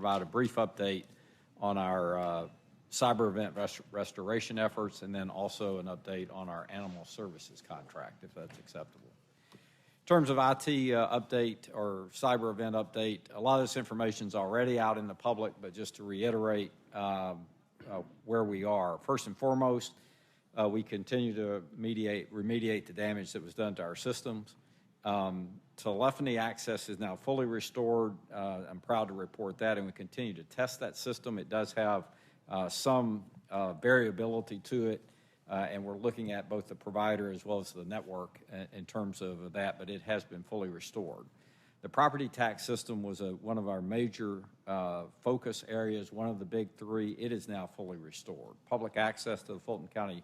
provide a brief update on our cyber event restoration efforts, and then also an update on our animal services contract, if that's acceptable. In terms of IT update or cyber event update, a lot of this information is already out in the public, but just to reiterate where we are. First and foremost, we continue to remediate the damage that was done to our systems. Telephony access is now fully restored. I'm proud to report that, and we continue to test that system. It does have some variability to it, and we're looking at both the provider as well as the network in terms of that, but it has been fully restored. The property tax system was one of our major focus areas, one of the big three. It is now fully restored. Public access to the Fulton County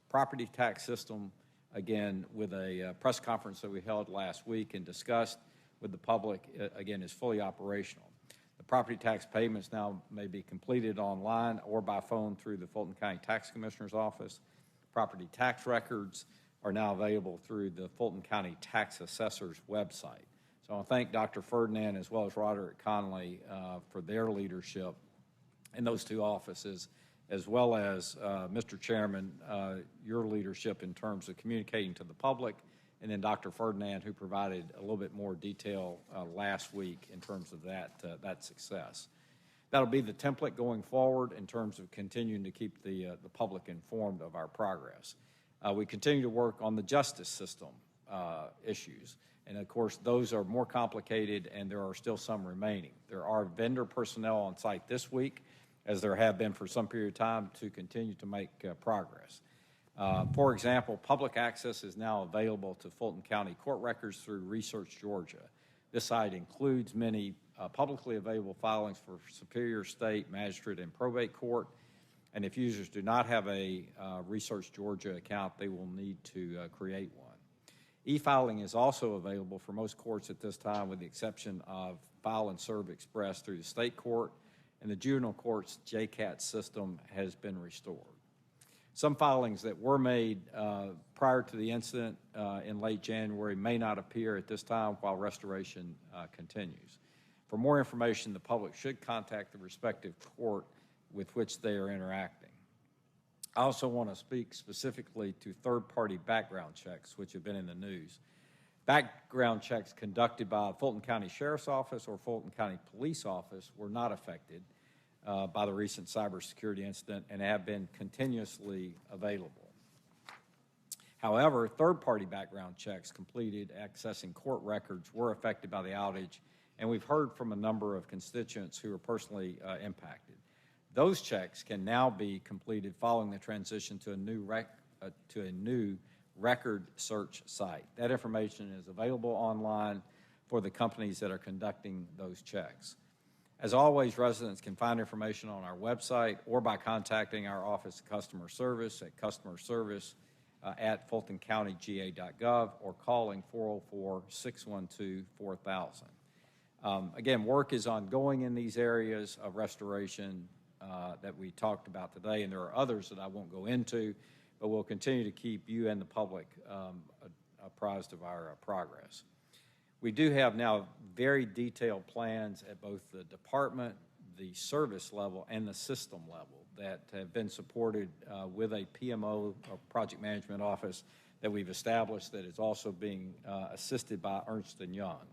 property tax system, again, with a press conference that we held last week and discussed with the public, again, is fully operational. The property tax payments now may be completed online or by phone through the Fulton County Tax Commissioner's Office. Property tax records are now available through the Fulton County Tax Assessor's website. So I want to thank Dr. Ferdinand as well as Roderick Conley for their leadership in those two offices, as well as, Mr. Chairman, your leadership in terms of communicating to the public, and then Dr. Ferdinand, who provided a little bit more detail last week in terms of that success. That'll be the template going forward in terms of continuing to keep the public informed of our progress. We continue to work on the justice system issues, and of course those are more complicated and there are still some remaining. There are vendor personnel on site this week, as there have been for some period of time, to continue to make progress. For example, public access is now available to Fulton County court records through Research Georgia. This site includes many publicly available filings for Superior, State, Magistrate, and Probate Court, and if users do not have a Research Georgia account, they will need to create one. E-filing is also available for most courts at this time, with the exception of File and Serve Express through the state court, and the juvenile court's JCAT system has been restored. Some filings that were made prior to the incident in late January may not appear at this time while restoration continues. For more information, the public should contact the respective court with which they are interacting. I also want to speak specifically to third-party background checks, which have been in the news. Background checks conducted by Fulton County Sheriff's Office or Fulton County Police Office were not affected by the recent cybersecurity incident and have been continuously available. However, third-party background checks completed accessing court records were affected by the outage, and we've heard from a number of constituents who are personally impacted. Those checks can now be completed following the transition to a new record search site. That information is available online for the companies that are conducting those checks. As always, residents can find information on our website or by contacting our Office of Customer Service at customerservice@fultoncountyga.gov or calling 404-612-4000. Again, work is ongoing in these areas of restoration that we talked about today, and there are others that I won't go into, but we'll continue to keep you and the public apprised of our progress. We do have now very detailed plans at both the department, the service level, and the system level that have been supported with a PMO, or project management office, that we've established that is also being assisted by Ernst & Young.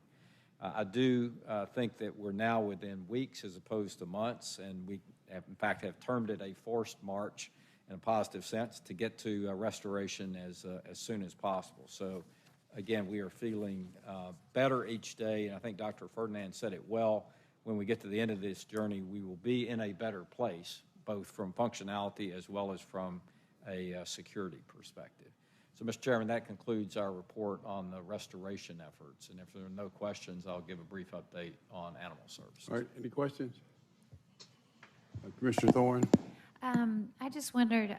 I do think that we're now within weeks as opposed to months, and we have, in fact, have termed it a forced march in a positive sense to get to restoration as soon as possible. So, again, we are feeling better each day, and I think Dr. Ferdinand said it well. When we get to the end of this journey, we will be in a better place, both from functionality as well as from a security perspective. So, Mr. Chairman, that concludes our report on the restoration efforts. And if there are no questions, I'll give a brief update on animal services. All right, any questions? Commissioner Thorne? I just wondered,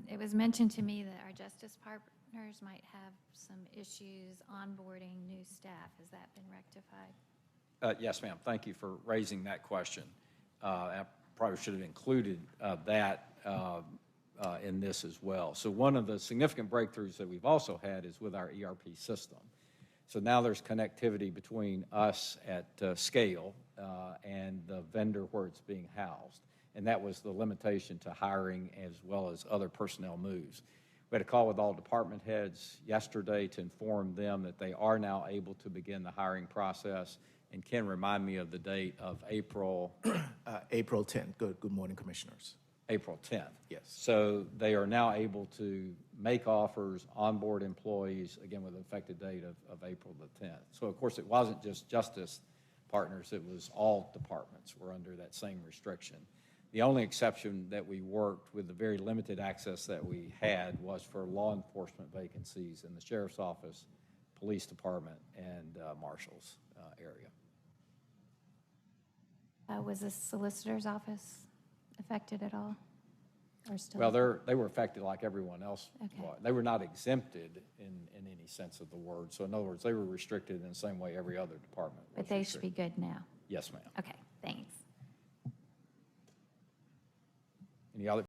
it was mentioned to me that our justice partners might have some issues onboarding new staff. Has that been rectified? Yes, ma'am. Thank you for raising that question. I probably should have included that in this as well. So one of the significant breakthroughs that we've also had is with our ERP system. So now there's connectivity between us at scale and the vendor where it's being housed. And that was the limitation to hiring as well as other personnel moves. We had a call with all department heads yesterday to inform them that they are now able to begin the hiring process. And Ken, remind me of the date of April. April 10th. Good morning, Commissioners. April 10th. Yes. So they are now able to make offers, onboard employees, again, with an effective date of April the 10th. So, of course, it wasn't just Justice Partners. It was all departments were under that same restriction. The only exception that we worked with the very limited access that we had was for law enforcement vacancies in the Sheriff's Office, Police Department, and Marshal's area. Was the solicitor's office affected at all? Or still? Well, they were affected like everyone else Okay. was. They were not exempted in any sense of the word. So in other words, they were restricted in the same way every other department was But they should be restricted. good now. Yes, ma'am. Okay, thanks. Any other